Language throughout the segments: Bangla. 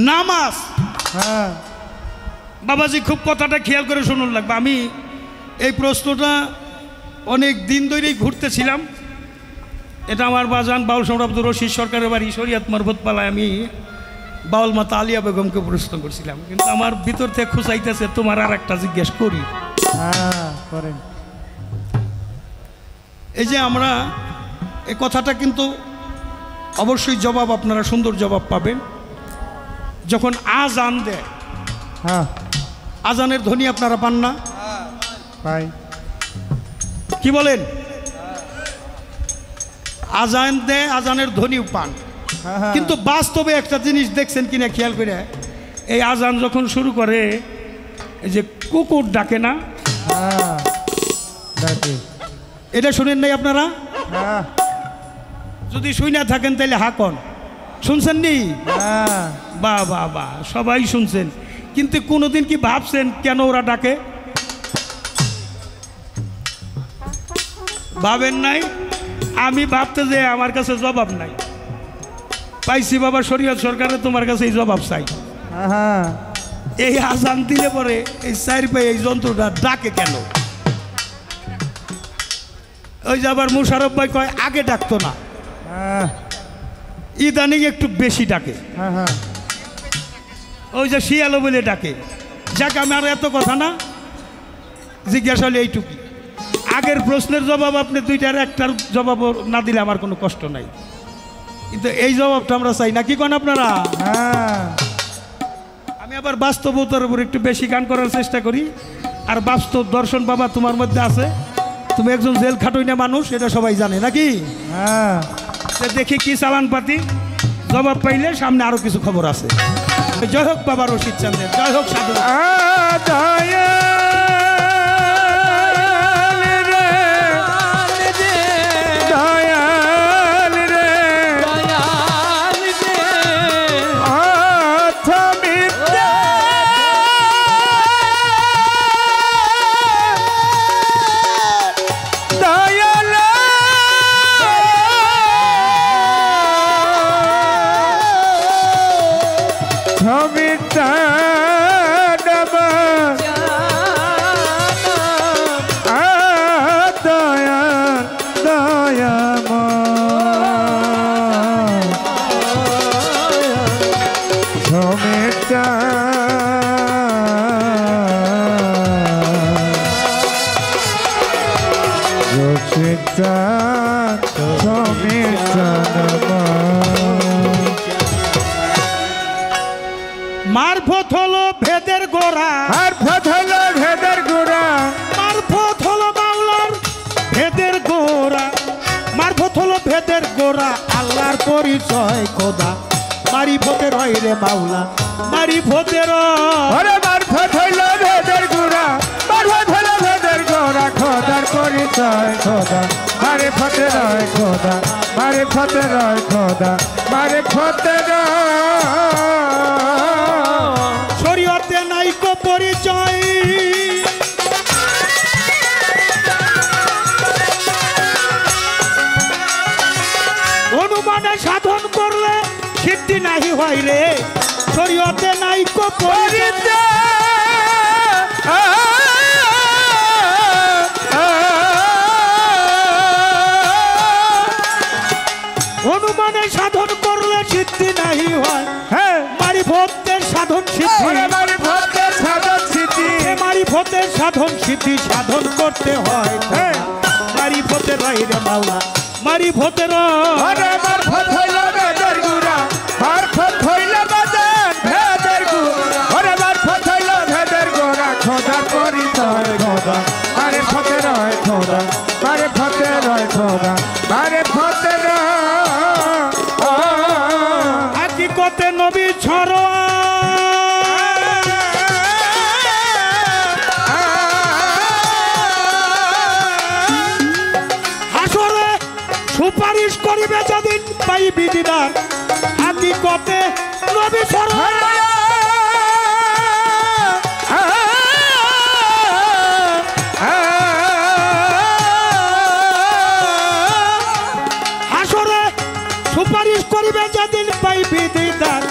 নামাজ। হ্যাঁ বাবাজি খুব কথাটা খেয়াল করে শুনুন লাগবে। আমি এই প্রশ্নটা অনেক দিন ধরেই ঘুরতেছিলাম। এটা আমার বাজান বাউল সম্রাট আব্দুর রশিদ সরকারের বাড়ি শরিয়াত মারফত পালায় আমি বাউল মাতা আলিয়া বেগমকে প্রশ্ন করছিলাম, কিন্তু আমার ভিতর থেকে খুঁচাইতেছে তোমার আর একটা জিজ্ঞেস করি। হ্যাঁ করেন। এই যে আমরা এই কথাটা কিন্তু অবশ্যই জবাব আপনারা সুন্দর জবাব পাবেন যখন আজান দেয়। হ্যাঁ আজানের ধ্বনি আপনারা পান না? পাই। কি বলেন? আজান দেয়, আজানের ধ্বনিও পান, কিন্তু বাস্তবে একটা জিনিস দেখছেন কিনা খেয়াল করে, এই আজান যখন শুরু করে এই যে কুকুর ডাকে না, হ্যাঁ ডাকে। এটা শুনেন নাই আপনারা? হ্যাঁ যদি শুই না থাকেন তাহলে হাকন শুনছেন নি? হ্যাঁ বা বা বা সবাই শুনছেন, কিন্তু কোনোদিন কি ভাবছেন কেন ওরা ডাকে? ভাবেন নাই? আমি ভাবতে যে আমার কাছে জবাব নাই, পাইছি বাবা শরীয়ত সরকারে তোমার কাছে এই জবাব চাই। হ্যাঁ এই আজান দিলে পরে এই চার পায়ে এই যন্ত্রটা ডাকে কেন? ওই যে আবার মুশারফ ভাই কয় আগে ডাকতো না, হ্যাঁ ইদানিং একটু বেশি ডাকে। হ্যাঁ ওই যে শিয়ালো বলে ডাকে। যাক আমি আর এত কথা না, জিজ্ঞাসা হলে এইটুকু। আগের প্রশ্নের জবাব আপনি দুইটার একটার জবাব না দিলে আমার কোনো কষ্ট নাই, কিন্তু এই জবাবটা আমরা চাই না। কি কন আপনারা? হ্যাঁ আমি আবার বাস্তবতার উপর একটু বেশি গান করার চেষ্টা করি, আর বাস্তব দর্শন বাবা তোমার মধ্যে আছে। তুমি একজন জেল খাটোই না মানুষ, এটা সবাই জানে নাকি? হ্যাঁ দেখি কি চালান পাতি, জবাব পাইলে সামনে আরো কিছু খবর আছে। জয় হোক বাবা রশিদ চান্দের, জয় হোক সাধু। মারফত হলো ভেদের গোড়া, মারফত হলো ভেদের গোড়া, মারফত হলো মাওলার ভেদের গোড়া, মারফত হলো ভেদের গোড়া, আল্লাহর পরিচয় খোদা। মারিফতের হয় রে মাওলা, মারিফতের ওরে মারফত হলো ভেদের গোড়া, মারফত হলো ভেদের গোড়া, খোদার পরিচয় খোদা। মারিফতের হয় খোদা, মারিফতের হয় খোদা, মারিফতের শরীয়তে নাইকো পরিচয়। অনুমানে সাধন করলে সিদ্ধি নাহি হয় রে, শরীয়তে নাইকো পরিচয়। অনুমানে সাধন করলে সিদ্ধি নাহি হয়, হ্যাঁ মারিফতের সাধন সিদ্ধি, মারিফতের সাধন সিদ্ধি, মারিফতের সাধন সিদ্ধি সাধন করতে হয়। হ্যাঁ মারিফতের হয় রে মাওলা, মারিফতের ওরে মারফত হইলো ভেদের গোড়া, মারফত হইলো বাজান ভেদের গোড়া, ওরে মারফত হইলো ভেদের গোড়া, খোদার পরিচয় খোদা। মারিফতের হয় খোদা, মারিফতের হয় খোদা, মারিফতের হাকিকতে নবী ছড়োয়া। হাসরে সুপারিশ করিবে যেদিন পাইবি দিদার, হাকিকতে নবী ছড়োয়া। হাসরে সুপারিশ করিবে যেদিন পাইবি দিদার,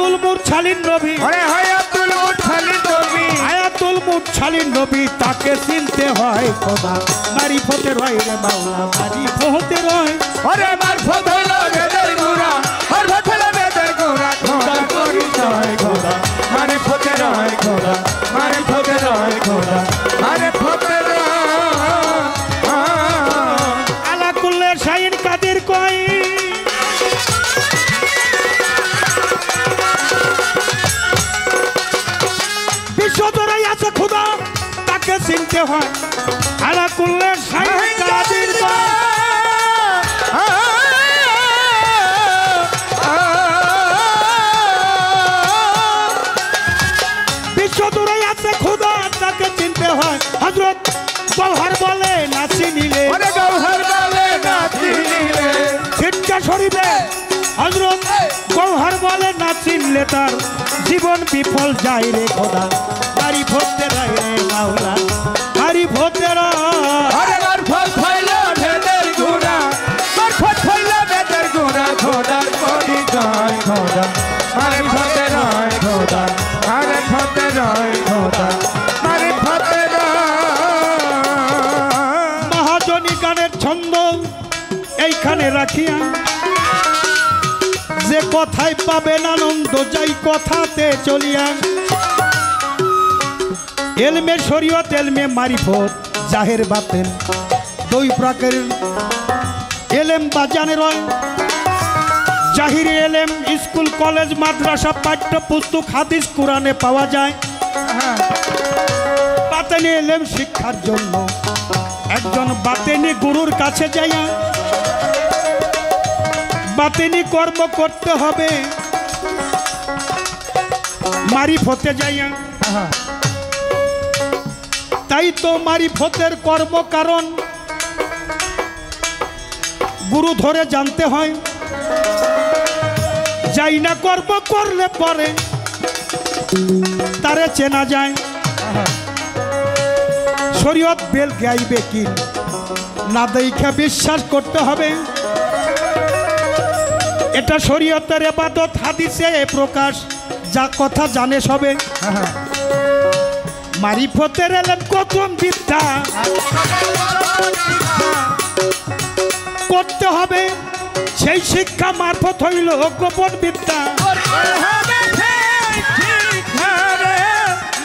হায়াতুল মুরসালিন নবী, ওরে হায়াতুল মুরসালিন নবী, হায়াতুল মুরসালিন নবী, তাকে চিনতে হয় খোদা মারিফতের হয় রে মাওলা, মারিফতের হয়। ওরে মারফত হইল ভেদের গুড়া, মারফত হইল ভেদের গুড়া, খোদার পরিচয় খোদা মারিফতের হয় খোদা, মারিফতের হয় খোদা, মারিফতের আলা কুল্লে শাইন কাদির কয়, বিশ্বজোড়াই আছে খোদা তাকে চিনতে হয়। আলা কুল্লে শাইন কাদির কয়, বিশ্বজোড়াই আছে খোদা তাকে চিনতে হয়। হযরত গওহর বলে না চিনিলে, ওরে গওহর বলে না চিনিলে, সিটকা শরীফে হযরত গওহর বলে না চিনলে তার জীবন বিফল যায় রে খোদা মারিফতের হয় রে মাওলা, মারিফতের ওরে মারফত হইল ভেদের গুড়া, মারফত হইল ভেদের গুড়া, খোদার পরিচয় খোদা মারিফতের হয় খোদা, মারিফতের হয় খোদা, মারিফতের মহাজনী গানের ছন্দ এইখানে রাখিয়া, যে কথায় পাবেন আনন্দ যাই কথাতে চলিয়া। এলমে শরীয়ত এলমে মারিফত জাহের বাতেন দুই প্রকারের এলেম বাজানের হয়। জাহিরি এলেম স্কুল কলেজ মাদ্রাসা পাঠ্য পুস্তক হাদিস কোরআনে পাওয়া যায়। বাতেনি এলেম শিক্ষার জন্য একজন বাতেনি গুরুর কাছে যাইয়া বাতেনি কর্ম করতে হবে মারিফতে যাইয়া। তাই তো মারিফতের কর্ম কারণ গুরু ধরে জানতে হয়। যাই না কর্ম করলে পরে তারে চেনা যায়। শরীয়ত বেল গাইবে কি না দেখা বিশ্বাস করতে হবে। এটা শরীয়তের ইবাদত, হাদিসে প্রকাশ, যা কথা জানে সবে। মারিফতের এলেম প্রথম বিদ্যা করতে হবে, সেই শিক্ষা মারফত হইল গোপন বিদ্যা।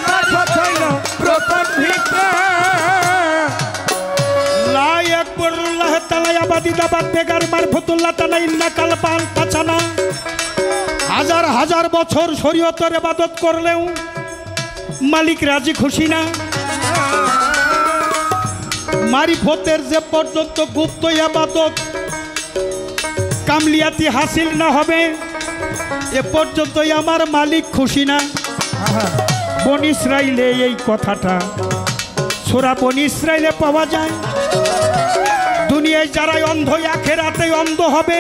মারফত হইল গোপন বিদ্যা। লা ইয়াকবুরুল্লাহ তাআলা আবাদিদাবাদ বেগার মারফতুল্লাহ তাআলা ইল্লা কালবান পাছানা। হাজার হাজার বছর শরীয়তের ইবাদত করলেও মালিক রাজি খুশি না। মারিফতের যে পর্যন্ত গুপ্ত ইবাদত কামলিয়াতি হাসিল না হবে এ পর্যন্তই আমার মালিক খুশি না। বনি ইসরাইলে এই কথাটা সূরা বনি ইসরাইলে পাওয়া যায়। দুনিয়ায় যারাই অন্ধ আখিরাতে অন্ধ হবে।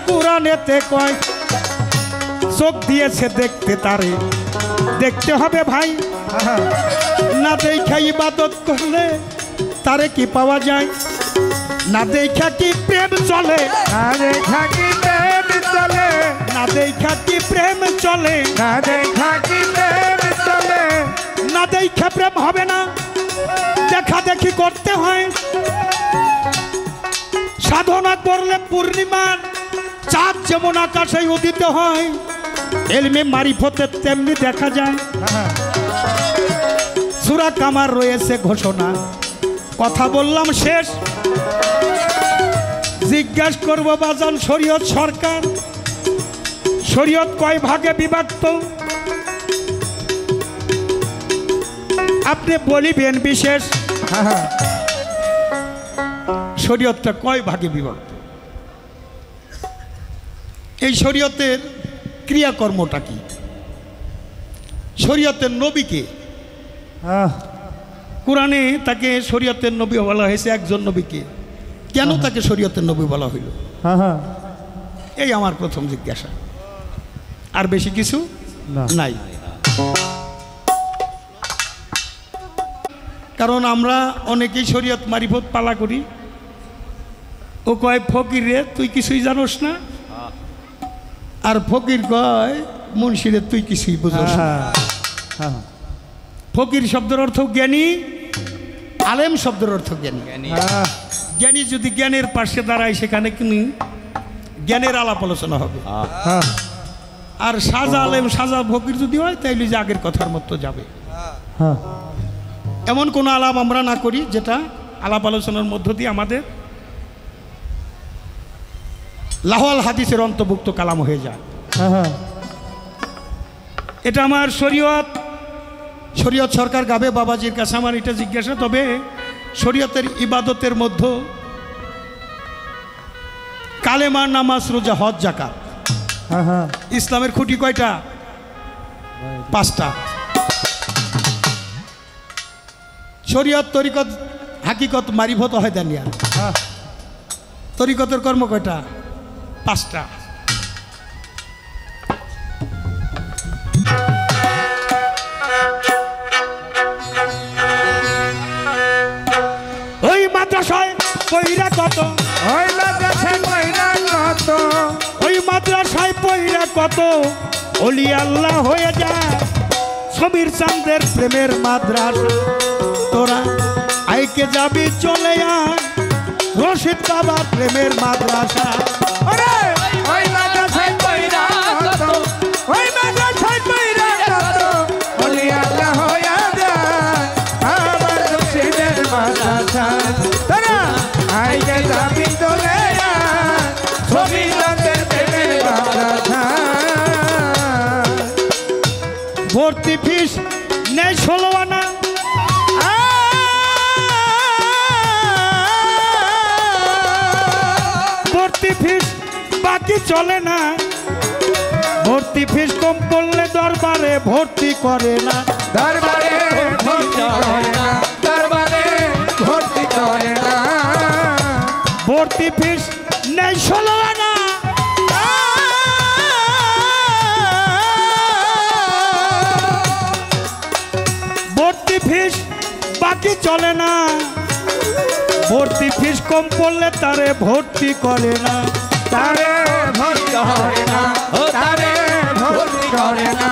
কুরআনেতে কয় চোখ দিয়েছে দেখতে তারে দেখতে হবে ভাই। না দেখা ইবাদত করলে তারে কি পাওয়া যায়? না দেখা কি প্রেম চলে? না দেখা কি প্রেম চলে? না দেখা কি প্রেম চলে? না দেখা কি প্রেম চলে? না দেখা প্রেম হবে না, দেখা দেখি করতে হয়। সাধনা করলে পূর্ণিমার চাঁদ যেমন আকাশে উদিত হয়, এলমে মারিফতে তেমনি দেখা যায়। সূরা কামার রয়েছে ঘোষণা। কথা বললাম শেষ। জিজ্ঞাসা করব বাজান শরীয়ত সরকার, শরীয়ত কয় ভাগে বিভক্ত? আপনি বলিবেন বিশেষ শরীয়তটা কয় ভাগে বিভক্ত? এই শরীয়তের ক্রিয়াকর্মটা কি? শরীয়তের নবীকে কোরআনে তাকে শরীয়তের নবী বলা হয়েছে। একজন নবীকে কেন তাকে শরীয়তের নবী বলা হইল? এই আমার প্রথম জিজ্ঞাসা। আর বেশি কিছু নাই। কারণ আমরা অনেকেই শরীয়ত মারিফত পালা করি। ও কয় ফকির রে তুই কিছুই জানোস না, আর ফকির কয় মুন্সিরে তুই কিছুই বুঝোস না। হ্যাঁ ফকির শব্দের অর্থ জ্ঞানী, আলেম শব্দের অর্থ জ্ঞানী। হ্যাঁ জ্ঞানী যদি জ্ঞানের পাশে দাঁড়ায় সেখানে কিন্তু জ্ঞানের আলাপ আলোচনা হবে। হ্যাঁ আর সাজা আলেম সাজা ফকির যদি হয় তাইলে যে আগের কথার মতো যাবে। হ্যাঁ এমন কোনো আলাপ আমরা না করি যেটা আলাপ আলোচনার মধ্য দিয়ে আমাদের লাহওয়াল হাদিসের অন্তর্ভুক্ত কালাম হয়ে যায়। হ্যাঁ এটা আমার শরীয়ত সরকার গাবে বাবাজির কাছে আমার এটা জিজ্ঞাসা। তবে শরীয়তের ইবাদতের মধ্যে কালেমা, নামাজ, রোজা, হজ, যাকাত, হ্যাঁ ইসলামের খুঁটি কয়টা? 5টা। শরীয়ত, তরিকত, হাকিকত, মারিফত, হয়দানিয়া। হ্যাঁ তরিকতের কর্ম কয়টা? 5টা। ওই মাদ্রাসায় পইরা কত, ওই মাদ্রাসায় পয়রা কত, ওই মাদ্রাসায় পইরা কত ওলি আল্লাহ হয়ে যায়। সমীর চাঁদের প্রেমের মাদ্রাসা তোরা আইকে যাবি চলে আয়। রশিদ বাবার প্রেমের মাদ্রাসা। ওরে ওই মাদ্রাসায় পয়রা কত, ওই মাদ্রাসায় পয়রা কত, ওলি আল্লাহ হইয়া যায় আমার মুর্শিদের মাদ্রাসা। তারা আইকে যাবি চলে আয়, ছবি রাতের প্রেমের মাদ্রাসা। ভর্তি ফিস নেই 16 আনা। ভর্তি ফিস বাকি চলে না। ভর্তি ফিস কম করলে দরবারে ভর্তি করে না। দরবারে ভর্তি করে না, দরবারে ভর্তি করে না। ভর্তি ফিস নেই 16 আনা। ভর্তি ফিস বাকি চলে না। ভর্তি ফিস কম পড়লে তারে ভর্তি করে না। তারে ভর্তি করে না, তারে ভর্তি করে না।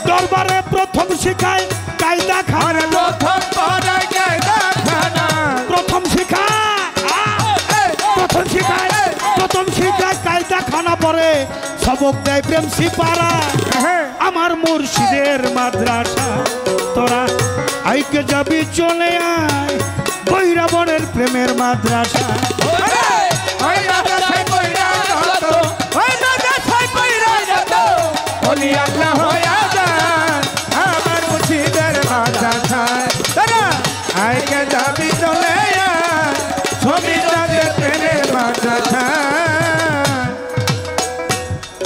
দরবারে প্রথম শিখায় কায়দা খানা। প্রথম পড়ায় কায়দা খানা, প্রথম শিখায় কায়দা খানা পরে সবক দেয় প্রেম সিপারা। আমার মুর্শিদের মাদ্রাসা তোরা আইকে যাবি চলে আয়। বৈরাবনের প্রেমের মাদ্রাসা। ওই মাদ্রাসায় পয়রা কত, ওই মাদ্রাসায় পয়রা কত, ওলি আল্লাহ হইয়া যায় আমার মুর্শিদের মাদ্রাসায়। তারা আইকে যাবি চলে আয়, ছবি রাতের প্রেমের মাদ্রাসা।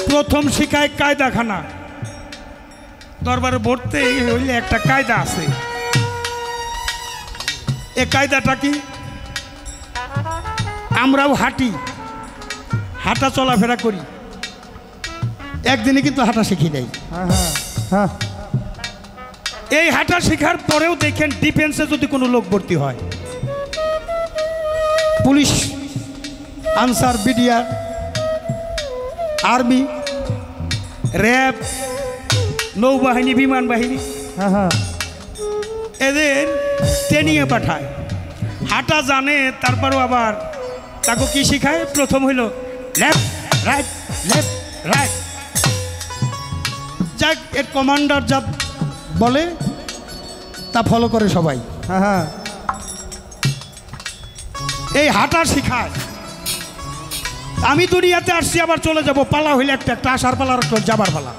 প্রথম শিখায় কায়দাখানা। দরবারে ভরতে হইলে একটা কায়দা আছে। এ কায়দাটা কি? আমরাও হাঁটি, হাঁটা চলাফেরা করি, একদিনে কিন্তু হাঁটা শিখি নাই। এই হাঁটা শেখার পরেও দেখেন ডিফেন্সে যদি কোনো লোক ভর্তি হয়, police, answer, BDR, army, RAB, নৌবাহিনী, বিমান বাহিনী, এদের ট্রেনিংয়ে পাঠায়। হাঁটা জানে, তারপরও আবার তাকে কি শেখায়? প্রথম হইল লেফট রাইট, লেফট রাইট। যাক, এর কমান্ডার যা বলে তা ফলো করে সবাই। এই হাঁটা শেখায়। আমি দুনিয়াতে আসছি, আবার চলে যাব। পালা হইলে একটা একটা আসার পালা, আর একটা যাবার পালা।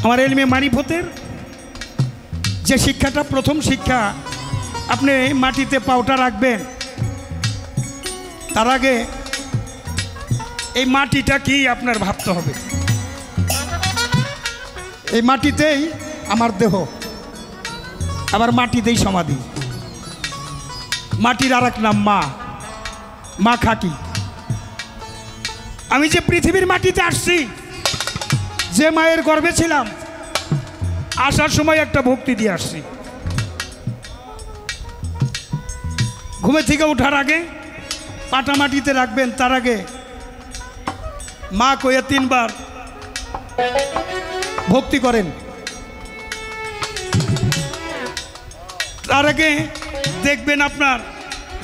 আমার এলমে মারিফতের যে শিক্ষাটা, প্রথম শিক্ষা, আপনি মাটিতে পাউটা রাখবেন, তার আগে এই মাটিটা কি আপনার ভাবতে হবে। এই মাটিতেই আমার দেহ, আবার মাটিতেই সমাধি। মাটির আর এক নাম মা, মা খাকি। আমি যে পৃথিবীর মাটিতে আসছি, যে মায়ের গর্ভে ছিলাম, আসার সময় একটা ভক্তি দিয়ে আসছি। ঘুমে থেকে ওঠার আগে পাটা মাটিতে রাখবেন, তার আগে মা কইয়া 3 বার ভক্তি করেন। তার আগে দেখবেন আপনার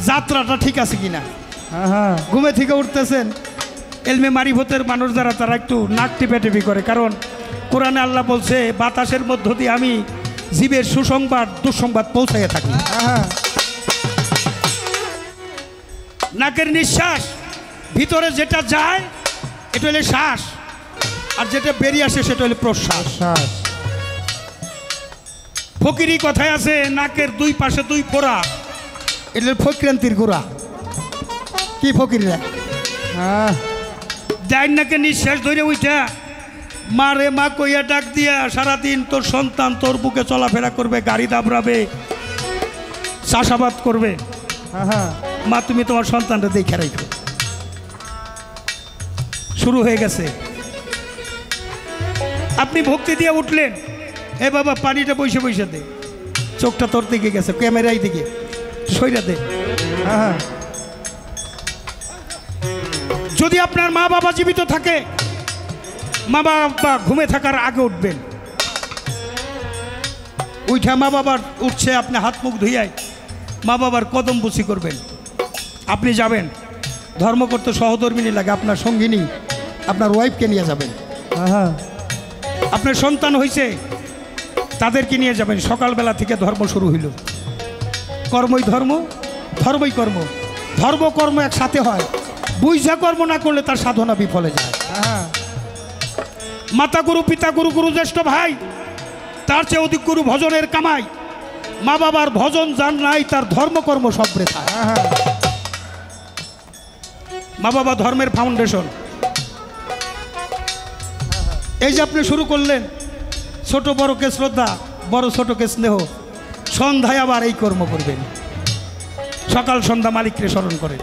যাত্রাটা ঠিক আছে কিনা। ঘুমে থেকে উঠতেছেন, এলমে মারিফতের মানুষ যারা তারা একটু নাক টিপে করে, কারণ কোরআনে আল্লাহ বলছে বাতাসের মধ্য দিয়ে আমি জীবের সুসংবাদ দুঃসংবাদ পৌঁছাইয়া থাকি। নাকের নিঃশ্বাস ভিতরে যেটা যায় এটা হলে শ্বাস, আর যেটা বেরিয়ে আসে সেটা হলে প্রশ্বাস। ফকিরি কথায় আছে নাকের 2 পাশে 2 ফোড়া, এটা ফকিরান্তির গোড়া। কি ফকিররা যাই নাকে নিঃশ্বাস ধরে উঠা মা রে মা কইয়া ডাক দিয়া সারাদিন তোর সন্তান তোর বুকে চলাফেরা করবে, গাড়ি দাবড়াবে, চাষাবাদ করবে। মা তুমি তোমার সন্তানটা দেখে রাখো। শুরু হয়ে গেছে। আপনি ভক্তি দিয়ে উঠলেন, এ বাবা পানিটা বসে বসে দে, চোখটা তোর দিকে গেছে, ক্যামেরাই দিকে সইরা দে। যদি আপনার মা বাবা জীবিত থাকে, মা বাবা ঘুমে থাকার আগে উঠবেন। উঠা মা বাবার উঠছে, আপনি হাত মুখ ধুইয়াই মা বাবার কদম বুসি করবেন। আপনি যাবেন ধর্ম করতে, সহধর্মিনী লাগে, আপনার সঙ্গিনী আপনার ওয়াইফকে নিয়ে যাবেন। আপনার সন্তান হয়েছে তাদেরকে নিয়ে যাবেন। সকালবেলা থেকে ধর্ম শুরু হইল। কর্মই ধর্ম, ধর্মই কর্ম। ধর্ম কর্ম একসাথে হয়, বুঝা কর্ম না করলে তার সাধনা বিফলে যায়। মাতা গুরু, পিতা গুরু, গুরু জ্যেষ্ঠ ভাই, তার চেয়ে অধিক গুরু ভজনের কামাই। মা বাবার ভজন যার নাই তার ধর্মকর্ম সব বৃথা। মা বাবা ধর্মের ফাউন্ডেশন। এই যে আপনি শুরু করলেন, ছোট বড়কে শ্রদ্ধা, বড় ছোটকে স্নেহ, সন্ধ্যায় আবার এই কর্ম করবেন। সকাল সন্ধ্যা মালিককে স্মরণ করেন।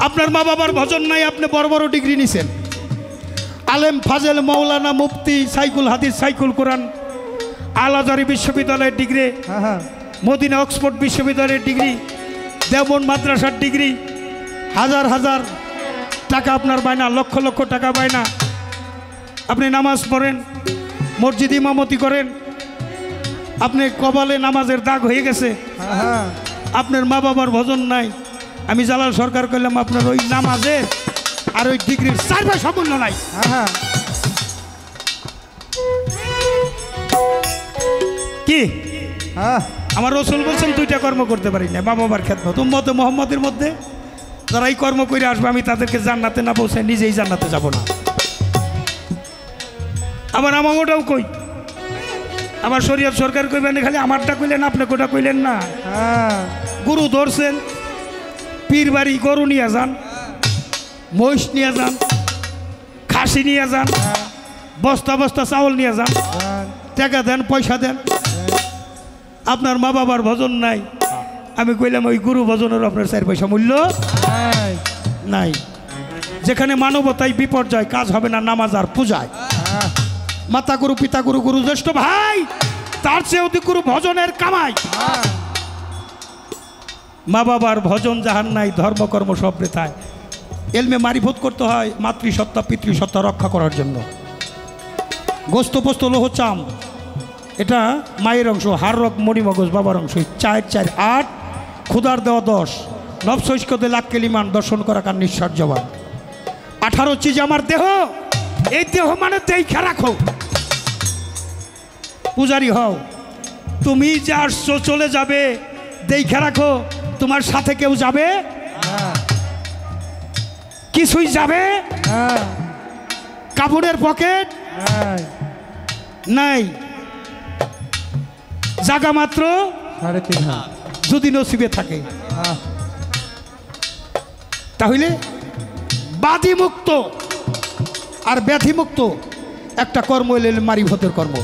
আপনার মা বাবার ভজন নাই, আপনি বড় বড় ডিগ্রি নিছেন, আলেম ফাজেল মৌলানা মুফতি সাইকুল হাদিস সাইকুল কোরআন, আল আজহারি বিশ্ববিদ্যালয়ের ডিগ্রি, মদিনা অক্সফোর্ড বিশ্ববিদ্যালয়ের ডিগ্রি, দেওবন্দ মাদ্রাসার ডিগ্রি, হাজার হাজার টাকা আপনার বায়না, লক্ষ লক্ষ টাকা বায়না। আপনি নামাজ পড়েন, মসজিদ ইমামতি করেন, আপনি কপালে নামাজের দাগ হয়ে গেছে, আপনার মা বাবার ভজন নাই। আমি জালাল সরকার করলাম আপনার ওই নামাজের আর ওই ডিগ্রির 4 ভাই সম্পূর্ণ নাই। কি আমার রসুল বলছেন 2টা কর্ম করতে পারি না, মা বাবার খেদমত। উম্মতে মুহাম্মাদের মধ্যে যারা এই কর্ম করে আসবে আমি তাদেরকে জান্নাতে না পৌঁছে নিজেই জান্নাতে যাব না। আবার আমার ওটাও কই, আবার শরীয়ত সরকার কইবেন খালি আমারটা কইলেন, আপনি কোটা কইলেন না। গুরু ধরছেন, পীর বাড়ি গরু নিয়ে যান, মহিষ নিয়ে যান, খাসি নিয়ে যান, বস্তা বস্তা চাউল নিয়ে যান, টাকা দেন, পয়সা দেন। আপনার মা বাবার ভজন নাই, আমি কইলাম ওই গুরু ভজনের আপনার 4 পয়সা মূল্য নাই। যেখানে মানবতায় বিপর্যয়, কাজ হবে না নামাজ আর পূজায়। মাতা গুরু, পিতা গুরু, গুরু জ্যেষ্ঠ ভাই, তার চেয়ে অধিক গুরু ভজনের কামাই। মা বাবার ভজন যাহার নাই, ধর্মকর্ম সব বৃথায়। এলমে মারিফত করতে হয় মাতৃসত্তা পিতৃসত্তা রক্ষা করার জন্য। গোস্ত পোস্ত লোহ চাম এটা মায়ের অংশ, হাড় রক মণিমগজ বাবার অংশ। 4 4 8, ক্ষুদার দেওয়া 10, নবসৈষ্কতে লাখ কেলিমান, দর্শন করা কার নিঃশ্বাস জবান। 18 চিজ আমার দেহ, এই দেহ মানে দেখা রাখো। পূজারি হও, তুমি যে আসছো চলে যাবে, দেখা রাখো তোমার সাথে কেউ যাবে, কিছুই যাবে, কাপড়ের পকেট নাই, জায়গা মাত্র 3.5 হাত যদি নসিবে থাকে। তাহলে বাদিমুক্ত আর ব্যাধিমুক্ত একটা কর্ম এলে মারিফতের কর্ম।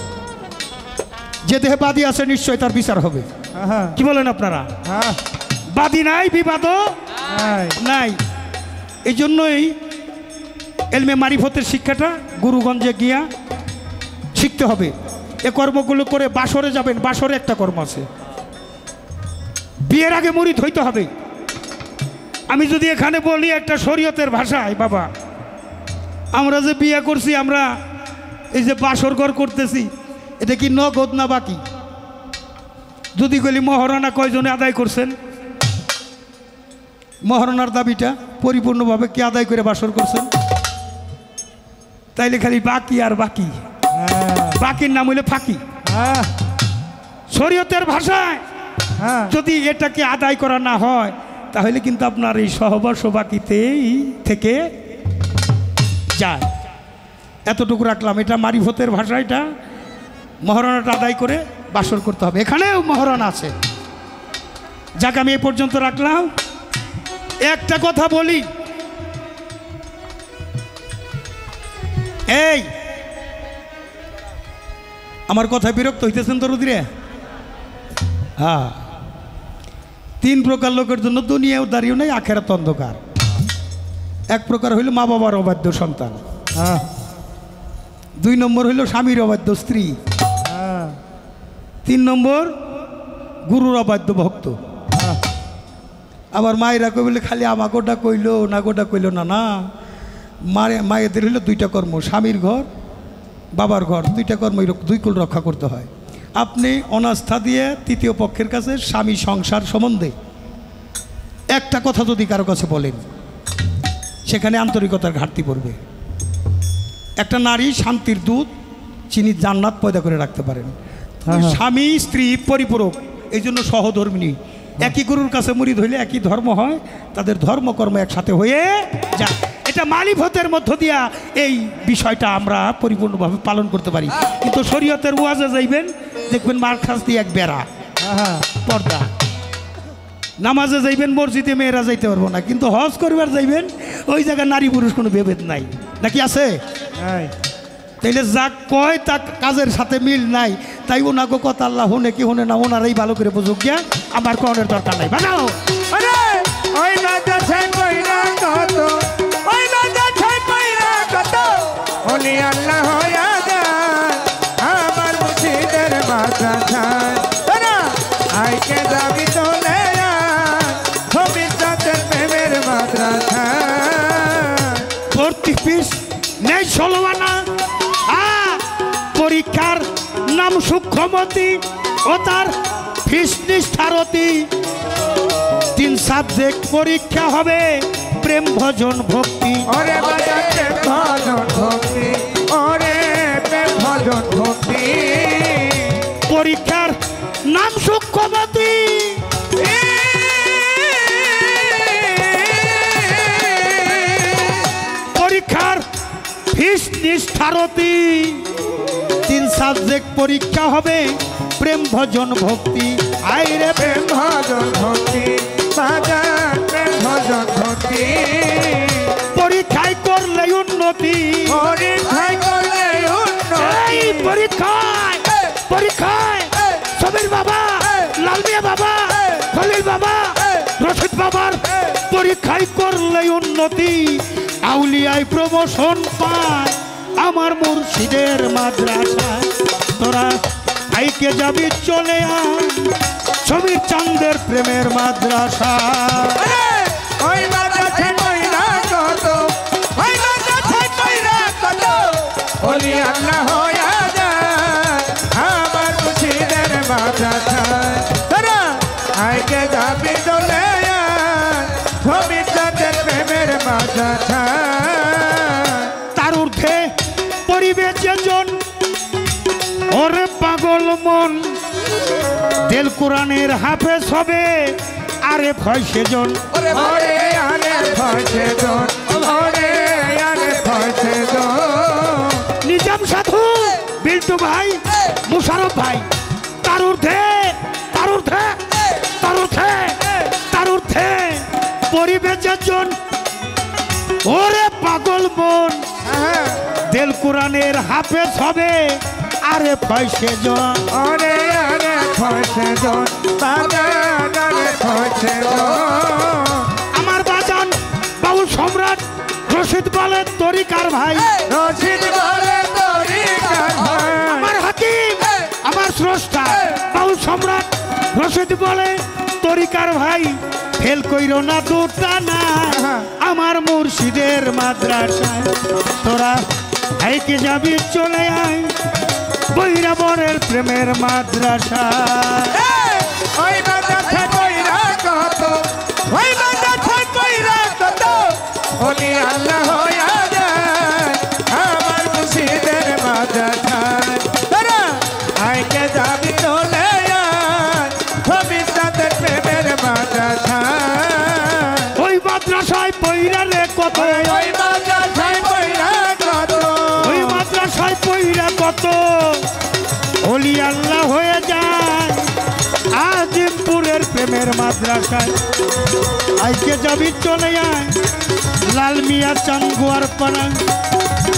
যে দেহে বাদী আছে নিশ্চয় তার বিচার হবে। কি বলেন আপনারা? বাদী নাই, বিবাদও নাই। এই জন্যই এলমে মারিফতের শিক্ষাটা গুরুগঞ্জে গিয়া শিখতে হবে। এ কর্মগুলো করে বাসরে যাবেন। বাসরে একটা কর্ম আছে, বিয়ের আগে মুরিদ হইতে হবে। আমি যদি এখানে বলি একটা শরীয়তের ভাষায়, বাবা আমরা যে বিয়ে করছি, আমরা এই যে বাসর ঘর করতেছি, এটা কি নগদ না বাকি? যদি বলি মহারণা কয়জনে আদায় করছেন, মহারণার দাবিটা পরিপূর্ণভাবে কি আদায় করে বাসর করছেন? তাইলে খালি বাকি আর বাকি, বাকির নাম হইলে ফাঁকি। শরীয়তের ভাষায় যদি এটাকে আদায় করা না হয়, তাহলে কিন্তু আপনার এই সহবাস বাকিতেই থেকে যায়। এতটুকু রাখলাম, এটা মারিফতের ভাষা। এটা মহারণাটা আদায় করে বাসর করতে হবে, এখানেও মহারণা আছে। যাক, আমি এ পর্যন্ত রাখলাম। একটা কথা বলি, এই আমার কথায় বিরক্ত হইতেছেন তো রুদ্রে? হ্যাঁ, 3 প্রকার লোকের জন্য দুনিয়াও দাঁড়িয়েও নাই, আখেরাত অন্ধকার। এক প্রকার হইল মা বাবার অবাধ্য সন্তান, 2 নম্বর হইল স্বামীর অবাধ্য স্ত্রী, 3 নম্বর গুরুর অবাধ্য ভক্ত। আবার মায়েরা কই বলে খালি আমা গোটা কইল না, গোটা কইল না, না, মায়েদের হইল 2টা কর্ম, স্বামীর ঘর বাবার ঘর, 2টা কর্ম, 2 কুল রক্ষা করতে হয়। আপনি অনাস্থা দিয়ে 3য় পক্ষের কাছে স্বামী সংসার সম্বন্ধে একটা কথা যদি কারো কাছে বলেন, সেখানে আন্তরিকতার ঘাটতি পড়বে। একটা নারী শান্তির দূত, যিনি জান্নাত পয়দা করে রাখতে পারেন। স্বামী স্ত্রী পরিপূরক, এই জন্য সহধর্মিণী। একই গুরুর কাছে মুরিদ হইলে একই ধর্ম হয়, তাদের ধর্মকর্ম একসাথে হয়ে যায়। এটা মালিফতের মধ্য দিয়া এই বিষয়টা আমরা পরিপূর্ণভাবে পালন করতে পারি। কিন্তু শরীয়তের ওয়াজে যাইবেন, দেখবেন মার্খাস দিয়ে এক বেড়া পর্দা। নামাজে যাইবেন, মসজিদে মেয়েরা যাইতে পারবো না, কিন্তু হজ করিবার যাইবেন, ওই জায়গায় নারী পুরুষ কোনো ভেবেদ নাই, নাকি আছে? তাইলে যা কয় তা কাজের সাথে মিল নাই, তাই ওনাকে কথা আল্লাহ হুনে কি হুনে না, ওনারাই ভালো করে বুঝুক গিয়া, আমার কনের দরকার নাই। বানাও নেই 16 আনা। পরীক্ষার নাম সূক্ষ্মমতি ও তার ফিস নিষ্ঠারতি। 3 সাবজেক্ট পরীক্ষা হবে, প্রেম ভজন ভক্তি। ওরে বাবা প্রেম ভজন ভক্তি, ওরে প্রেম ভজন ভক্তি। পরীক্ষার নাম সূক্ষ্মমতি, পরীক্ষার ফিস নিষ্ঠারতি। 3 সাবজেক্ট পরীক্ষা হবে, প্রেম ভজন ভক্তি। আইরে প্রেম ভজন ভক্তি, বাজার প্রেম ভজন ভক্তি। পরীক্ষায় করলে উন্নতি, পরীক্ষায় করলে উন্নতি। পরীক্ষায় পরীক্ষায় সবির বাবা, লাল মিয়া বাবা, খলিল বাবা, রশিদ বাবার পরীক্ষায় করলে উন্নতি। আউলিয়ায় প্রমোশন পায় আমার মুর্শিদের মাদ্রাসায়। তোরা আইকে যাবি চলে আয় ছবির চাঁদের প্রেমের মাদ্রাসা। ওই মাদ্রাসায় কইরা কত, ওই মাদ্রাসায় কইরা কত, ওলি আল্লাহ হইয়া যায় আমার মুর্শিদের মাদ্রাসায়। তোরা আইকে যাবি চলে আয় ছবির চাঁদের প্রেমের মাদ্রাসায়। তার ঊর্ধ্বে পরিবে যেজন, ওরে পাগল মন, দিল কোরআনের হাফেজ হবে, আরে ভয় সেজন। ওরে আরে ভয় সেজন, ওরে আরে ভয় সেজন। নিজাম সাধু, বিল্টু ভাই, মুশারফ ভাই, তার ঊর্ধ্বে তার ঊর্ধ্বে তার ঊর্ধ্বে তার ঊর্ধ্বে পরিবে যেজন, ওরে পাগল মন, দিল কোরআনের হাফেজ হবে, আরে ভয় সেজন। ওরে আরে ভয় সেজন, আরে ভয় সেজন। আমার বাজান বাউল সম্রাট রশিদ বলে তরিকার ভাই, রশিদ বলে তরিকার ভাই। আমার হাকিম, আমার স্রষ্টা বাউল সম্রাট রশিদ বলে তরিকার ভাই ফেল কইরো না দুটা না আমার মুর্শিদের মাদ্রাসায় তোরা হাইকে যাবি চলে আয় বৈরা বরের প্রেমের মাদ্রাসা ওই মাদ্রাসায় কইরা কত ওই মাদ্রাসায় কইরা কত ওলি আল্লাহ হইয়া যায় আমার মুর্শিদের মাদ্রাসায় তোরা আইকে যাবি চলে আয় ভবিষ্যতের প্রেমের মাদ্রাসায় ওই মাদ্রাসায় পইরা রে কত ওই মাদ্রাসায় কইরা কত ওই মাদ্রাসায় পইরা কত ওলি আল্লাহ হয়ে যায় আজিমপুরের প্রেমের মাদ্রাসায় আইকে যাবি চলে আয় লাল মিয়া চান গোয়ার পাড়া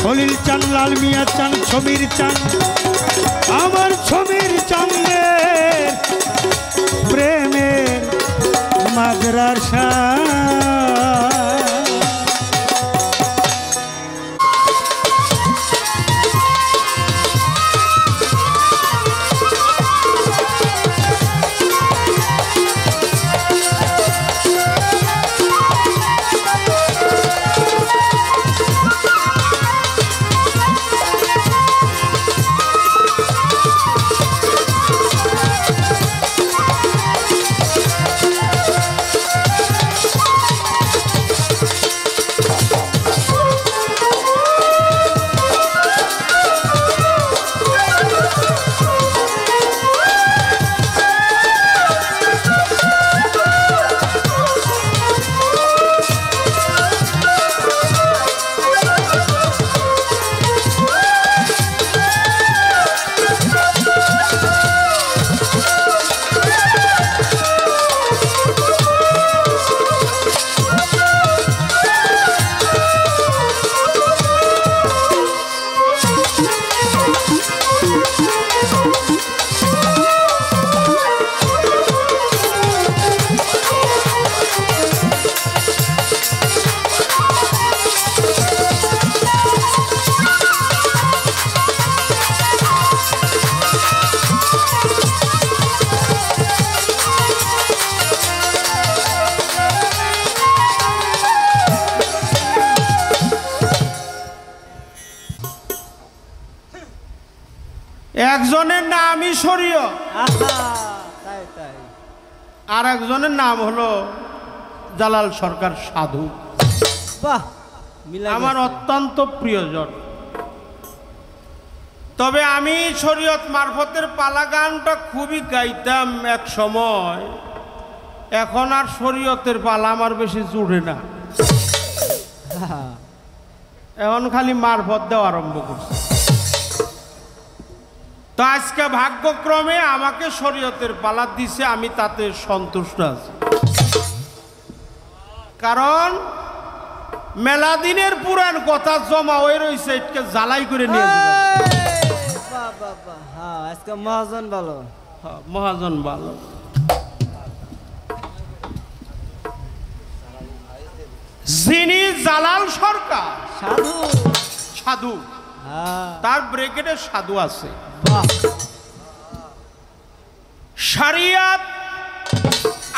খলিল চান লাল মিয়া চান ছবির চান আমার ছবির চাঁদের প্রেমের মাদ্রাসা একজনের নামই শরীয়ত তাই তাই আর একজনের নাম হলো জালাল সরকার সাধু বাহ মিলা আমার অত্যন্ত প্রিয়জন। তবে আমি শরীয়ত মারফতের পালা গানটা খুবই গাইতাম এক সময়, এখন আর শরীয়তের পালা আমার বেশি জুড়ে না, এখন খালি মারফত দেওয়া আরম্ভ করছে। তো আজকে ভাগ্যক্রমে আমাকে শরীয়তের পালা দিছে, আমি তাতে সন্তুষ্ট আছি। কারণ মেলা দিনের পুরান কথা জমা হয়ে রয়েছে, এটাকে জ্বালাই করে নিয়ে যাবে। বাহ বাহ বাহ, হ্যাঁ আজকে মহাজন ভালো, মহাজন ভালো। যিনি জালাল সরকার সাধু সাধু, হ্যাঁ তার ব্রেকেটে সাধু আছে। বাহ শরিয়ত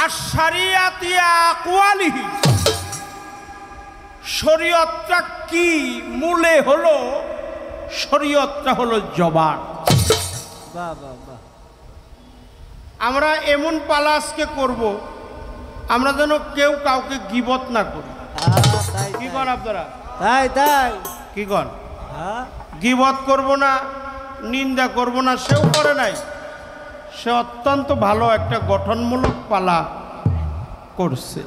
আর শরিয়াতিয়া আকওয়ালিহি, শরীয়তটা কি মূলে হলো, শরীয়তটা হলো জবান। বাহ বাহ বাহ, আমরা এমন পালা আজকে করব, আমরা যেন কেউ কাউকে গীবত না করি। তাই কি কন আপনারা, তাই তাই, কি কন? হ্যাঁ গীবত করব না, নিন্দা করব না, সেও করে নাই, সে অত্যন্ত ভালো একটা গঠনমূলক পালা করছে।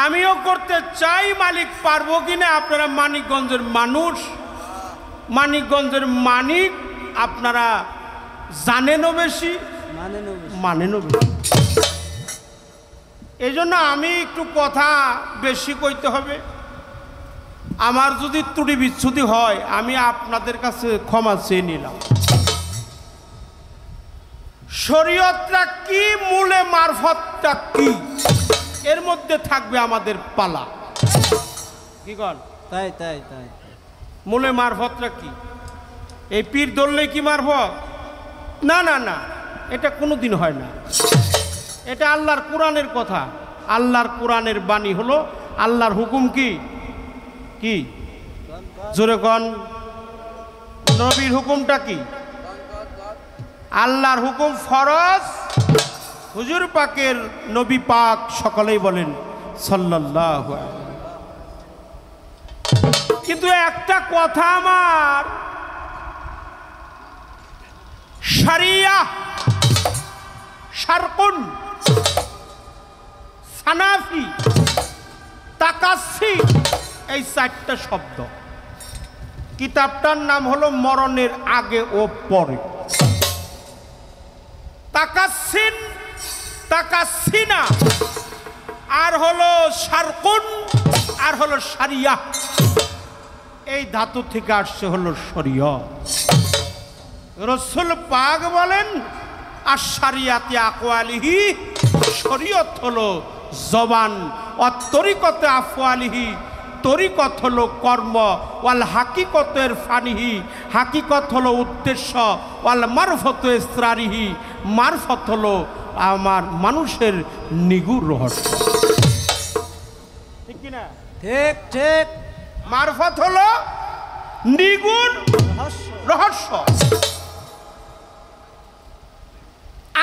আমিও করতে চাই, মালিক পারবো কিনা। আপনারা মানিকগঞ্জের মানুষ, মানিকগঞ্জের মানিক, আপনারা জানেনও বেশি, মানেনও বেশি। এই জন্য আমি একটু কথা বেশি কইতে হবে। আমার যদি ত্রুটি বিচ্ছুতি হয়, আমি আপনাদের কাছে ক্ষমা চেয়ে নিলাম। শরীয়তটা কি, মূলে মারফতটা কি, এর মধ্যে থাকবে আমাদের পালা। কি কন? তাই তাই তাই, মূলে মারফতটা কি? এই পীর ধরলে কি মারফত? না না না, এটা কোনো দিন হয় না। এটা আল্লাহর কোরআনের কথা। আল্লাহর কোরআনের বাণী হলো আল্লাহর হুকুম কি কি জোরে কন। নবীর হুকুমটা কি? আল্লাহর হুকুম ফরজ। হুজুর পাকের নবী পাক সকলেই বলেন সাল্লাল্লাহু আলাইহি। কিন্তু একটা কথা আমার, শরিয়া, শারকুন, সানাফি, তাকাসি, এই চারটা শব্দ। কিতাবটার নাম হলো মরণের আগে ও পরে। তাকাসিন, তাকাসিনা, আর হলো শারকুন, আর হলো শরিয়া। এই ধাতু থেকে আসছে হলো শরিয়ত। রাসূল পাক বলেন আশ-শরিয়াতি আকওয়ালিহি, শরীয়ত হলো জবান, আর তরিকতে আফওয়ালিহি, তরিকত হলো কর্ম, ওয়াল হাকিকতের ফানিহি, হাকিকত হলো উদ্দেশ্য, ওয়াল মারফত ইসরারিহি, মারফত হলো আমার মানুষের নিগুড় রহস্য। ঠিক কিনা? ঠিক ঠিক। মারফত হলো নিগুড় রহস্য।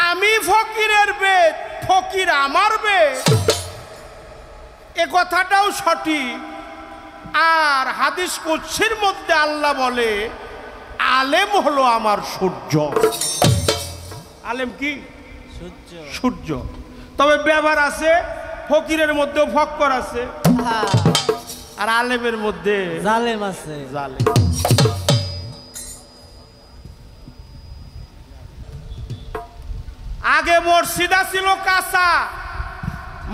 আমি ফকিরের বেদ, ফকির আমার বেদ, এ কথাটাও সঠিক। আর হাদিস কুদসির মধ্যে আল্লাহ বলে আলেম হলো আমার সূর্য। আলেম কি? সূর্য। সূর্য। তবে ব্যবহার আছে, ফকিরের মধ্যেও ফক্কর আছে, হ্যাঁ, আর আলেমের মধ্যে জালেম আছে। জালেম। আগে মসজিদা ছিল কাঁচা,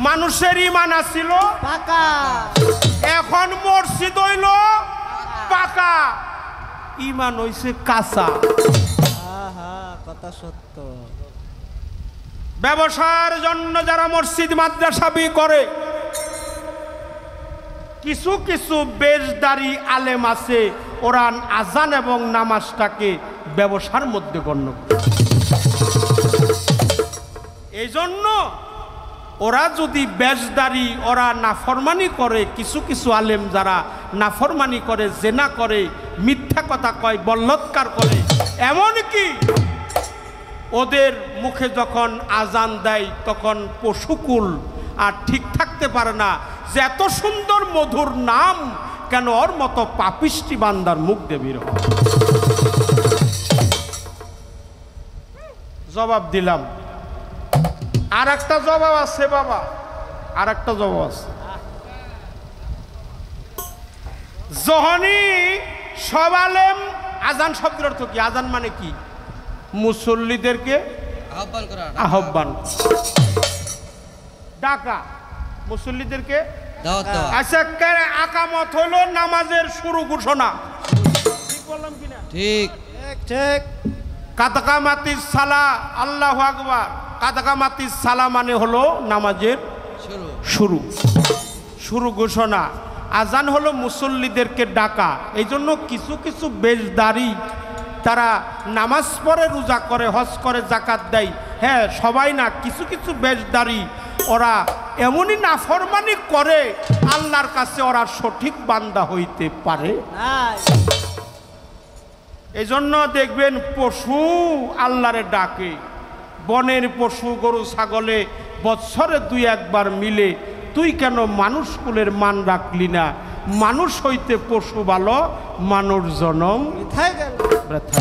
মানুষের ইমান আছিল পাকা। এখন মসজিদ হইল পাকা, ইমান হইছে কাঁচা। আহা, কথা সত্য। ব্যবসার জন্য যারা মসজিদ মাদ্রাসা করে, কিছু কিছু বেশদারি আলেম আছে, ওরা আজান এবং নামাজটাকে ব্যবসার মধ্যে গণ্য করে। এই জন্য ওরা যদি বেশদারি, ওরা নাফরমানি করে, কিছু কিছু আলেম যারা নাফরমানি করে, জেনা করে, মিথ্যা কথা কয়, বলৎকার করে, এমনকি ওদের মুখে যখন আজান দেয় তখন পশুকুল আর ঠিক থাকতে পারে না যে এত সুন্দর মধুর নাম কেন ওর মতো পাপিষ্টি বান্দার মুখ দিয়ে বের হয়। জবাব দিলাম। আর একটা জবাব আছে বাবা, আর একটা জবাব আছে। যখনই সব আলেম, আজান শব্দের অর্থ কি? আজান মানে কি? মুসল্লিদেরকে আহ্বান করা, আহ্বান, ডাকা, মুসল্লিদেরকে দাওয়াত দেওয়া। আচ্ছা, আকামত হলো নামাজের শুরু ঘোষণা। ঠিক বললাম কিনা? ঠিক ঠিক ঠিক। কাদকামাতিস সালা, আল্লাহু আকবার। কাদকামাতিস সালা মানে হলো নামাজের শুরু। শুরু, শুরু ঘোষণা। আজান হলো মুসল্লিদেরকে ডাকা। এই জন্য কিছু কিছু বেশদারি তারা নামাজ পড়ে, রোজা করে, হজ করে, জাকাত দেয়। হ্যাঁ, সবাই না, কিছু কিছু বেশদারি ওরা এমনই নাফরমানি করে আল্লাহর কাছে ওরা সঠিক বান্দা হইতে পারে। নাই। এই জন্য দেখবেন পশু আল্লাহরে ডাকে, বনের পশু গরু ছাগলে বৎসরে দুই একবার মিলে, তুই কেন মানুষ কুলের মান রাখলি না? মানুষ হইতে পশু ভালো, মানুষ জনম কোথায় গেল? ব্যথা।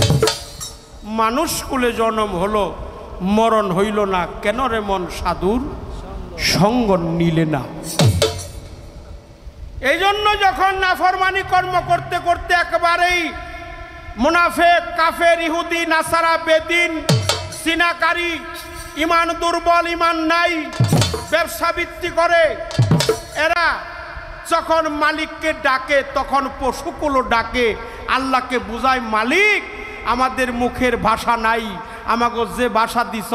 মানুষ কুলে জনম হলো, মরণ হইল না কেন রে মন সাধুর সঙ্গ নিলে না। এই জন্য যখন নাফরমানি কর্ম করতে করতে একেবারেই মুনাফেক, কাফের, ইহুদি, নাসারা, বেদিন, সিনাকারী, ইমান দুর্বল, ইমান নাই, ব্যবসা বৃত্তি করে, এরা যখন মালিককে ডাকে তখন পশুকুলো ডাকে, আল্লাহকে বুঝায়, মালিক আমাদের মুখের ভাষা নাই, আমাকে যে ভাষা দিছ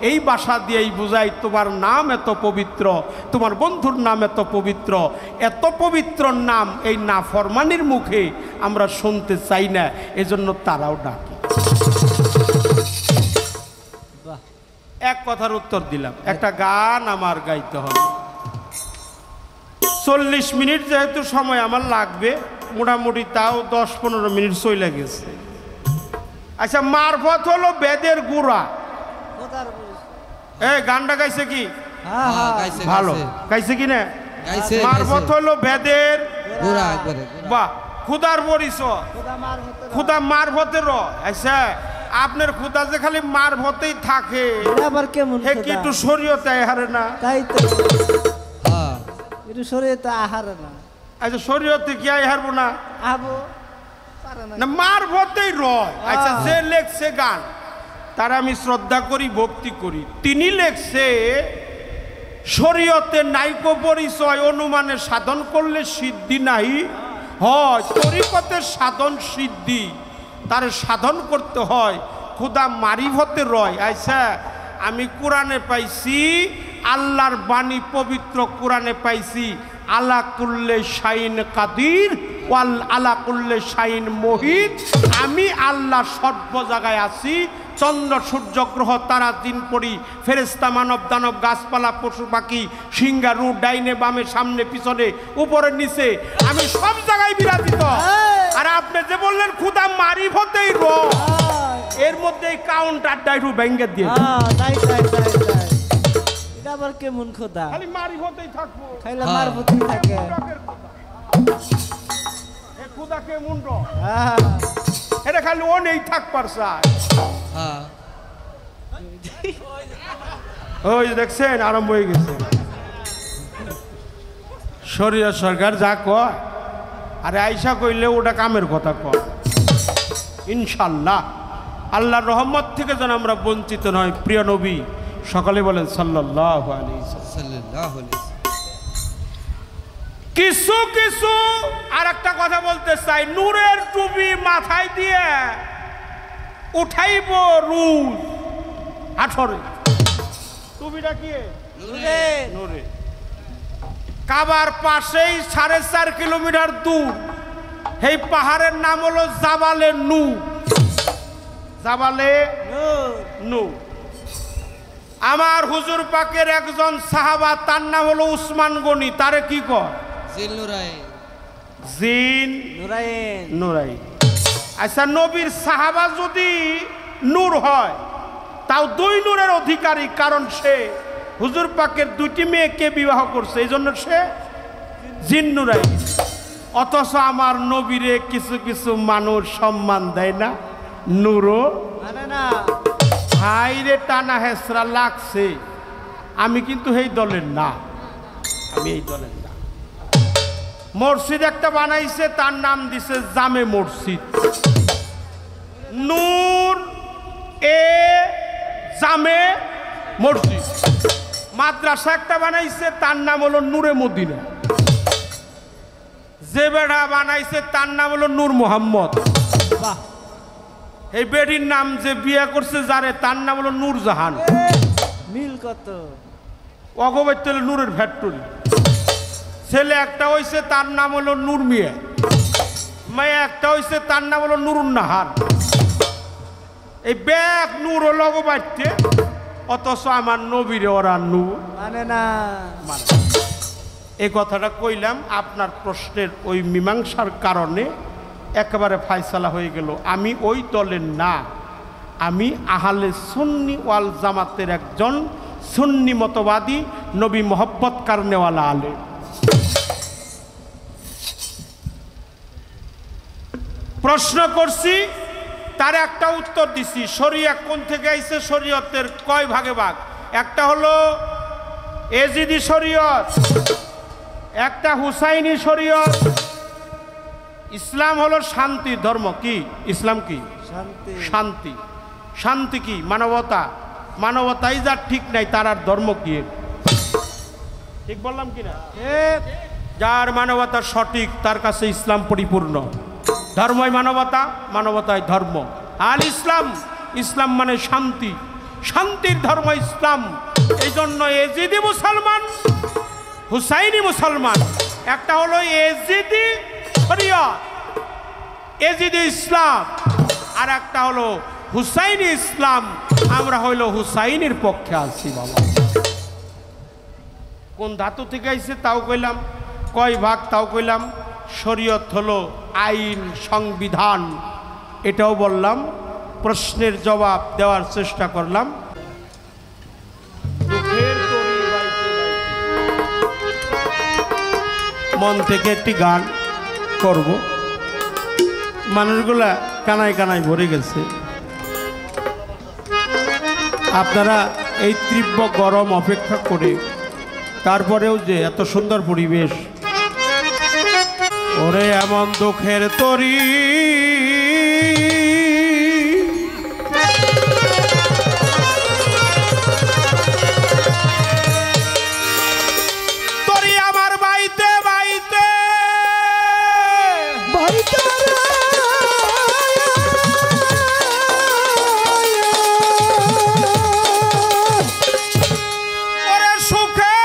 এই ভাষা দিয়েই বুঝাই, তোমার নাম এত পবিত্র, তোমার বন্ধুর নাম এত পবিত্র, এত পবিত্র নাম এই নাফরমানির মুখে আমরা শুনতে চাই না, এজন্য তারাও ডাকে। বাহ। এক কথার উত্তর দিলাম, একটা গান আমার গাইতে হবে। 40 মিনিট যেহেতু সময় আমার লাগবে, মোটামুটি তাও 10-15 মিনিট চলে গেছে। আচ্ছা, মারফত হলো বেদের গুড়া। খোদার পরিচয়। এই গানটা গাইছে কি? হ্যাঁ হ্যাঁ, হ্যাঁ গাইছে, ভালো গাইছে। গাইছে কি না? গাইছে, মারফত গাইছে। হলো বেদের গোরা একবারে, গোরা। বাহ, খুদার পরিচয়। খোদা মার হতে খুদা মারফতের। আচ্ছা, আপনার খুদা যে খালি মারফতেই থাকে, আবার কেমন হে কি খোদা? একটু শরীয়তে হারে না? তাই তো হ্যাঁ, একটু শরীরে তো আহার না আচ্ছা, শরীয়তে কি হারবো না? আবো পারে না না, মারফতেই রয়। আচ্ছা, যে লেখছে গান তার আমি শ্রদ্ধা করি, ভক্তি করি। তিনি লেখছে শরীয়তে নাইকো পরিচয়, অনুমানে সাধন করলে সিদ্ধি নাই হয়। তরিকতের সাধন সিদ্ধি, তার সাধন করতে হয় খুদা মারিফতে রয়। আচ্ছা, আমি কোরআনে পাইছি, আল্লাহর বাণী পবিত্র কোরআনে পাইছি, আলা কুল্লে শাইন কাদির ওয়াল আলা কুল্লে শাইন মোহিত। আমি আল্লাহ সর্ব জায়গায় আছি। চন্দ্র সূর্য গ্রহ তারা দিন পড়ি, ফেরেস্তা মানব দানব গাছপালা পশু পাখি সিংহারু ডাইনে বামে সামনে পিছনে উপরে নিচে, আমি সব জায়গায় বিরাজিত। আর আপনি যে বললেন খুদা মারিফতেই র, এর মধ্যে কাউন্টারটা একটু ব্যাঙ্গে দিয়ে দিন। তাই তাই তাই তাই এটা আবার কেমন খোদা? খালি মারিফতেই থাকবো। খাইলে হ্যাঁ। মার হতে থাকে। এ খুদাকে মুন্ড হ্যাঁ এটা খালি ও নেই থাক পারছায়। হ্যাঁ। ওই যে দেখছেন আরম্ভ হয়ে গেছে শরীয় সরকার যা কয়, আরে আইসা কইলে ওটা কামের কথা কয়। ইনশাল্লাহ আল্লাহর রহমত থেকে যেন আমরা বঞ্চিত নয়। প্রিয় নবী সকালে বলেন সাল্লাল্লাহু আলাইহি ওয়াসাল্লাম। সাল্লাল্লাহু আলাইহি ওয়াসাল্লাম। কিছু কিছু আর একটা কথা বলতে চাই, নূরের টুপি মাথায় দিয়ে উঠাইব রুজ 18। টুপিটা কি? নূরে। কাবার পাশেই 4.5 কিলোমিটার দূর এই পাহাড়ের নাম হলো জাবালে নূর। জাবালে নূর। আমার হুজুর পাকের একজন সাহাবা, তার নাম হলো উসমান গনি। তারে কি কয়? জিল নুরাইন। জিন নুরাইন। নুরাইন। আচ্ছা, নবীর সাহাবা যদি নূর হয় তাও 2 নূরের অধিকারী, কারণ সে হুজুর পাকের 2টি মেয়েকে বিবাহ করছে, এই জন্য সে জিন নুরাইন। অথচ আমার নবীরে কিছু কিছু মানুষ সম্মান দেয় না, নূরও মানে না হাইরে টানা হেসরা লাগছে। আমি কিন্তু এই দলের না, আমি এই দলের না। মসজিদ একটা বানাইছে, তার নাম দিছে জামে মসজিদ। নূর এ জামে মসজিদ। মাদ্রাসা একটা বানাইছে, তার নাম হলো নূরে মদিনা। যে বেড়া বানাইছে তার নাম হলো নূর মোহাম্মদ। বাহ এই বেডির নাম যে বিয়ে করছে যারে, তার নাম হলো নূর জাহান। মিল কত? অগবাইতে হলো নূরের ফ্যাক্টরি। ছেলে একটা হইছে, তার নাম হলো নূর মিয়া। মেয়ে একটা হইছে, তার নাম হলো নুরুন নাহার। এই ব্যাগ নূর হলো অগবাইতে, অথচ আমার নবীরে ওরা নূর মানে না মানে। এই কথাটা কইলাম আপনার প্রশ্নের ওই মীমাংসার কারণে একেবারে ফায়সালা হয়ে গেল। আমি ওই দলের না, আমি আহলে সুন্নি ওয়াল জামাতের একজন সুন্নি মতবাদী, নবী মোহব্বত কারনেওয়ালা আলেম। প্রশ্ন করছি, তার একটা উত্তর দিছি। শরিয়া কোন থেকে আইছে? শরীয়তের কয় ভাগে ভাগ? একটা হলো এজিদি শরীয়ত, একটা হুসাইনি শরীয়ত। ইসলাম হলো শান্তি ধর্ম। কি ইসলাম? কি শান্তি। শান্তি। শান্তি কি? মানবতা। মানবতাই যার ঠিক নাই, তার আর ধর্ম কি? ঠিক বললাম কিনা? যার মানবতা সঠিক, তার কাছে ইসলাম পরিপূর্ণ। ধর্মই মানবতা, মানবতায় ধর্ম। আর ইসলাম, ইসলাম মানে শান্তি, শান্তির ধর্ম ইসলাম। এই জন্য এজিদি মুসলমান, হুসাইনি মুসলমান। একটা হলো এজিদি শরিয়ত, এজিদি ইসলাম, আর একটা হলো হুসাইনি ইসলাম। আমরা হইল হুসাইনের পক্ষে আছি বাবা। কোন ধাতু থেকে আইছে তাও কইলাম, কয় ভাগ তাও কইলাম, শরীয়ত হলো আইন সংবিধান এটাও বললাম, প্রশ্নের জবাব দেওয়ার চেষ্টা করলাম। দুঃখের তরি বাইতে বাইতে মন থেকে একটি গান করব, মানুষগুলা কানায় কানায় ভরে গেছে। আপনারা এই তীব্র গরম অপেক্ষা করে তারপরেও যে এত সুন্দর পরিবেশ, ওরে এমন দুঃখের তরি তরি আমার বাইতে বাইতে ওরে সুখে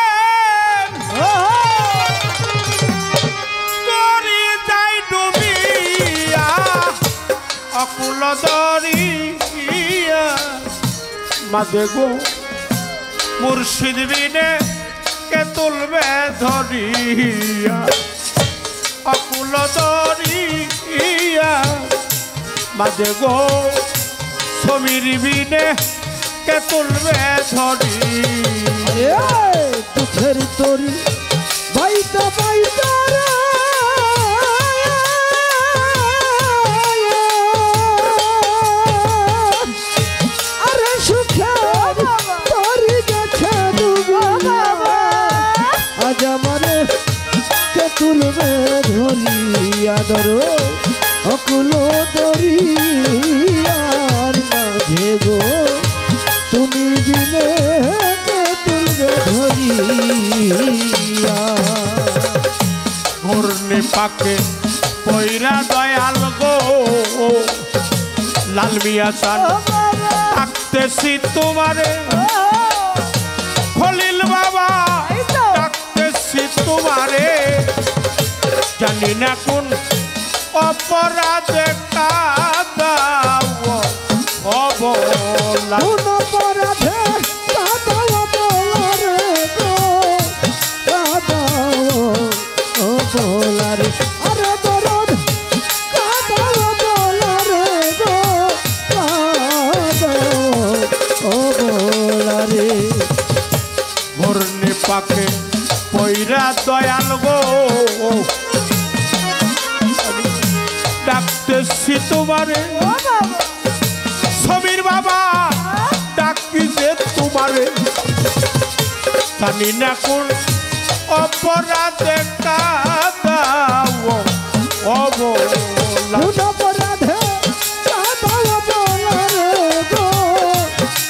তরি যাই ডুবিয়া অকুল দরিয়া মাঝে গো মুর্শিদ বিনে কে তুলবে ধরিয়া অকুল দরিয়া মাঝে গো সমীর বিনে কে তুলবে ধরিয়া দুঃখের তরি বাইতা বাইতা আরে সুখের তরি গেছে ডুবিয়া আজ আমারে কে তুলবে ধরিয়া ধরো অকুল দরিয়ার মাঝে গো তুমি বিনে কে তুলবে ধরিয়া ঘূর্ণি পাকে পয়রা দয়াল গো লাল মিয়া চান ডাকতেছি তোমারে খলিল বাবা ডাকতেছি তোমারে জানি না কোন অপরাধে কাদাও অবলা কোন অপরাধে কাঁদাও বলারে গো কাঁদাও ও বলারে আরে দরদ কাঁদাও বলারে গো কাঁদাও ও বলারে ঘূর্ণি পাকে পয়রা দয়াল গো ডাকতেছি তোমারে সমীর বাবা ডাকি যে তোমারে জানি না কোন অপরাধে কাদাও অবলা কোন অপরাধে কাঁদাও বলারে গো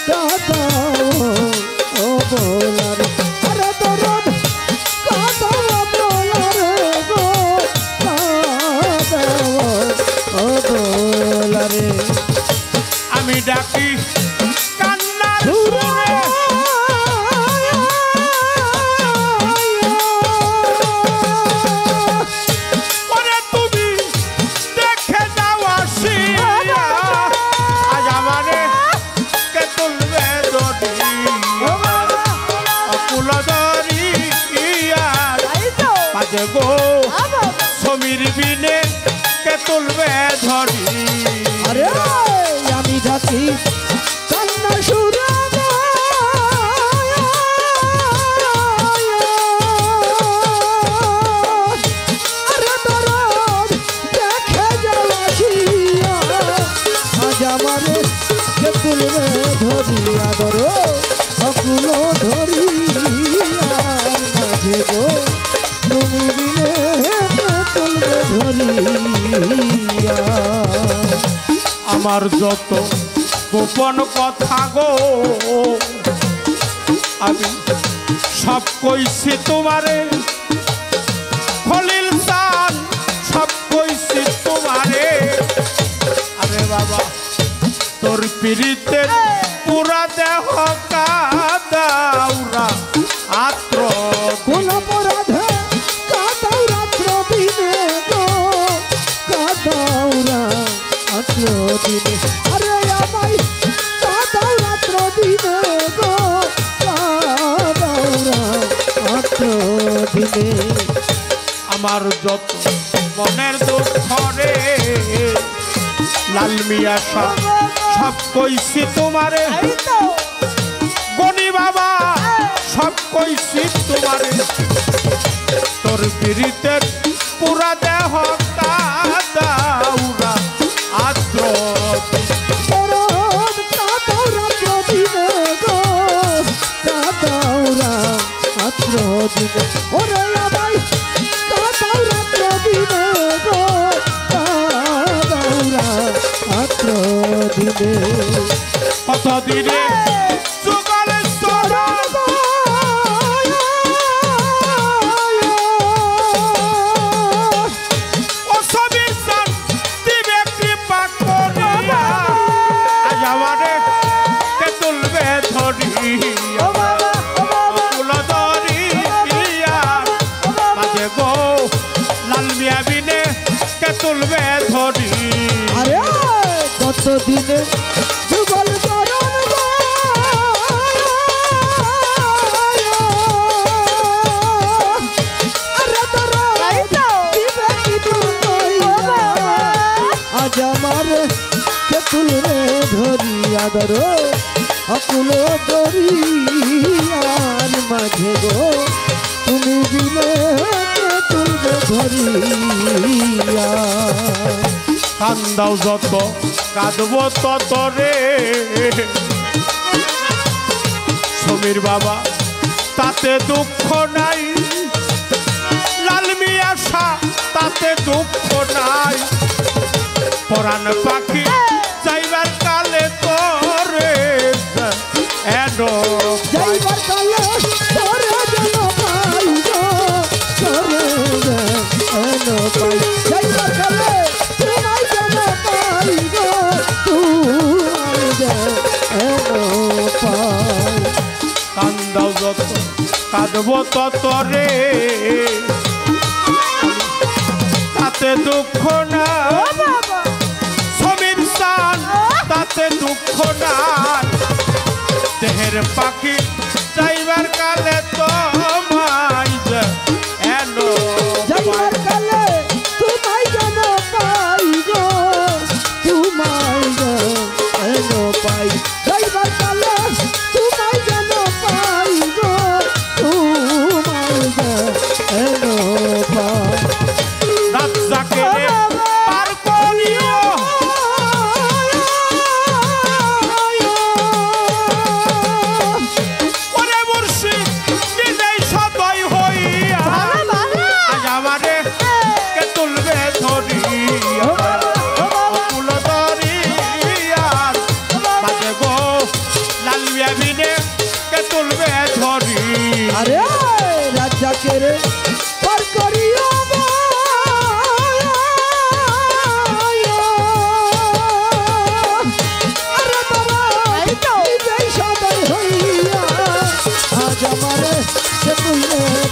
কাঁদাও ও বলারে আরে দরদ কাঁদাও বলারে গো কাঁদাও ও বলারে আমি ডাকি কান্নার সুরে ওরে তুমি দেখে যাও আসিয়া আজ আমারে কে তুলবে ধরিয়া অকুল দরিয়া মাঝে গো সমীর বিনে কে তুলবে ধরিয়া আরে আমি ডাকি কান্না সুরে আরে দরদ দেখে যাওয়া আজ আমারে কে তুলবে ধরিয়া ধরো অকুল ধরিয়া মাঝে গো তুমি বিনে কে তুলবে ধরিয়া আমার যত গোপন কথা গো আমি সব কইছি তোমারে খলিল চান সব কইছি তোমারে আরে বাবা তোর পিড়িতে পুরা দেহ কাদাউরা আত্র কোন অপরাধে কাঁদাও রাত্র দিনে গো কাঁদাও রাত্র দিনে আরে আমায় কাঁদাও রাত্র আমার যত মনের দুঃখ রে লাল মিয়া সব কইছি তোমারে গনি বাবা সব কইছি তোমারে তোর বিরিতের পুরা দেহ কাদাউরা আদ্র কত দিনে যুগল সরব ও সবির সান দিবে কৃপা করিয়া আজ আমারে কে তুলবে ধরিয়া কুল ধরিয়া মাঝে গো লাল মিয়া বিনে কে তুলবে ধরি কত দিনে যুগল করণ আজ আমার কেতুল রে ধরিয়া ধরো অকুল দরিয়ার মাঝে গো তুমি দিলে কেতুল ধরিয়া কান্দাও যত কাঁদব তত রে সমীর বাবা তাতে দুঃখ নাই লাল মিয়া তাতে দুঃখ নাই পরাণ পাখি যাইবার কালে তোরে এনো যাইবার কালে তোরে যেন পাই গো তোরে যেন পাই যাইবার কালে তোমায় যেন পাই গো তোমায় যেন পাই কান্দাও যত কাঁদব তত রে তাতে দুঃখ না সমীর সান তাতে দুঃখ নাই দেহের পাখি যাইবার কালে তোমায় এনো যাইবার কালে তোমায় যেন পাই গো তোমায় যেন পাই যাইবার কালে তোমায় যেন পাই গো তোমায় যেন পাই রাত যাকে পার করিও ওরে মুর্শিদ নিজেই সদয় হইয়া আজ আমারে কে তুলবে ধরিয়া কুল ধরিয়ার মাঝে গো লাল মিয়া বিনে কে তুলবে ধরি আরে রাজাকে রে পার করিও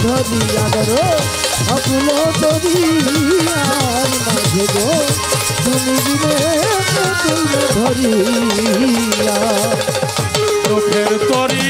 ধরিয়া ধরো অকুল দরিয়ার মাঝে গো তুমি দিলে ধরিয়া চোখের তরি